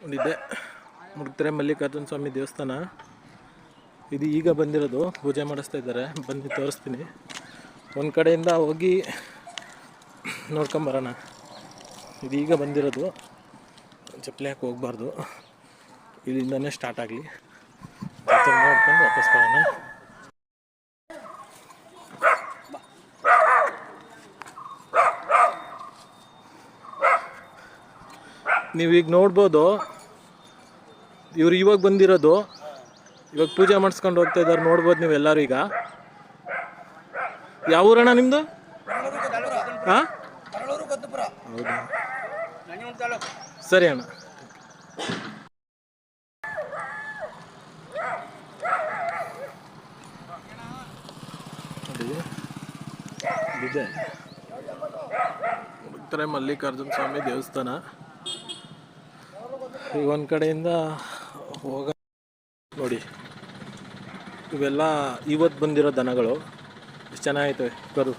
ಒಂದಿದೆ ಮುಡುಕ್ತರೆ ಮಲ್ಲಿಕಾರ್ಜುನ ಸ್ವಾಮಿ ದೇವಸ್ಥಾನ. ಇದು ಈಗ ಬಂದಿರೋದು, ಪೂಜೆ ಮಾಡಿಸ್ತಾ ಇದ್ದಾರೆ. ಬನ್ನಿ ತೋರಿಸ್ತೀನಿ. ಒಂದು ಕಡೆಯಿಂದ ಹೋಗಿ ನೋಡ್ಕೊಂಬರೋಣ. ಇದು ಈಗ ಬಂದಿರೋದು, ಚಪ್ಪಲಿ ಹಾಕಿ ಹೋಗ್ಬಾರ್ದು, ಇಲ್ಲಿಂದನೇ ಸ್ಟಾರ್ಟ್ ಆಗಲಿ. ನೋಡ್ಕೊಂಡು ವಾಪಸ್ ಬರೋಣ. ನೀವೀಗ ನೋಡ್ಬೋದು, ಇವ್ರು ಇವಾಗ ಬಂದಿರೋದು, ಇವಾಗ ಪೂಜೆ ಮಾಡಿಸ್ಕೊಂಡು ಹೋಗ್ತಾ ಇದ್ದಾರೆ. ನೋಡ್ಬೋದು ನೀವೆಲ್ಲರೂ. ಈಗ ಯಾವ ಊರಣ್ಣ ನಿಮ್ಮದು? ಹಾಂ, ಹೌದಾ, ಸರಿ ಅಣ್ಣ. ಇದೆ ಮುಡುಕ್ತರೆ ಮಲ್ಲಿಕಾರ್ಜುನ ಸ್ವಾಮಿ ದೇವಸ್ಥಾನ. ಈಗ ಒಂದು ಕಡೆಯಿಂದ ಹೋಗ ನೋಡಿ, ಇವೆಲ್ಲ ಇವತ್ತು ಬಂದಿರೋ ದನಗಳು. ಎಷ್ಟು ಚೆನ್ನಾಗೈತವೆ ಕರು.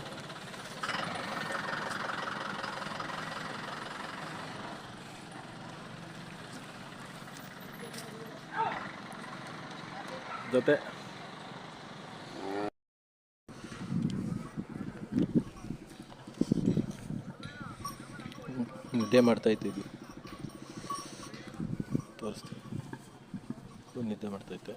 ಜೊತೆ ನಿದ್ದೆ ಮಾಡ್ತಾಯಿದ್ದೀವಿ, ತೋರಿಸ್ತೀವಿ. ನಿದ್ದೆ ಮಾಡ್ತೈತೆ.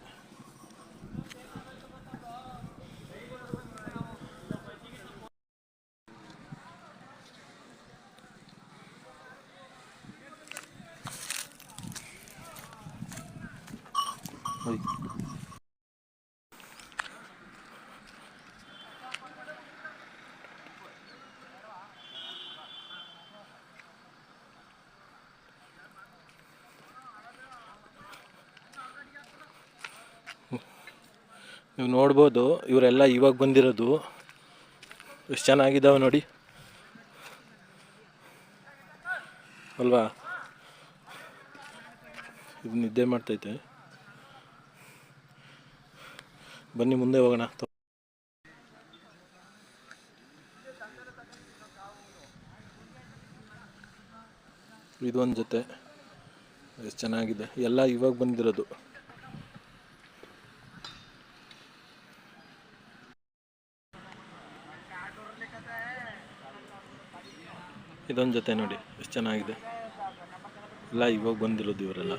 ನೀವು ನೋಡ್ಬೋದು, ಇವರೆಲ್ಲ ಇವಾಗ ಬಂದಿರೋದು. ಎಷ್ಟು ಚೆನ್ನಾಗಿದ್ದಾವೆ ನೋಡಿ ಅಲ್ವಾ. ಇದು ನಿದ್ದೆ ಮಾಡ್ತೈತೆ. ಬನ್ನಿ ಮುಂದೆ ಹೋಗೋಣ. ಇದೊಂದು ಜೊತೆ ಎಷ್ಟು ಚೆನ್ನಾಗಿದೆ. ಎಲ್ಲ ಇವಾಗ ಬಂದಿರೋದು. ಇದೊಂದು ಜೊತೆ ನೋಡಿ ಎಷ್ಟು ಚೆನ್ನಾಗಿದೆ. ಎಲ್ಲ ಇವಾಗ ಬಂದಿರೋದು ಇವರೆಲ್ಲ.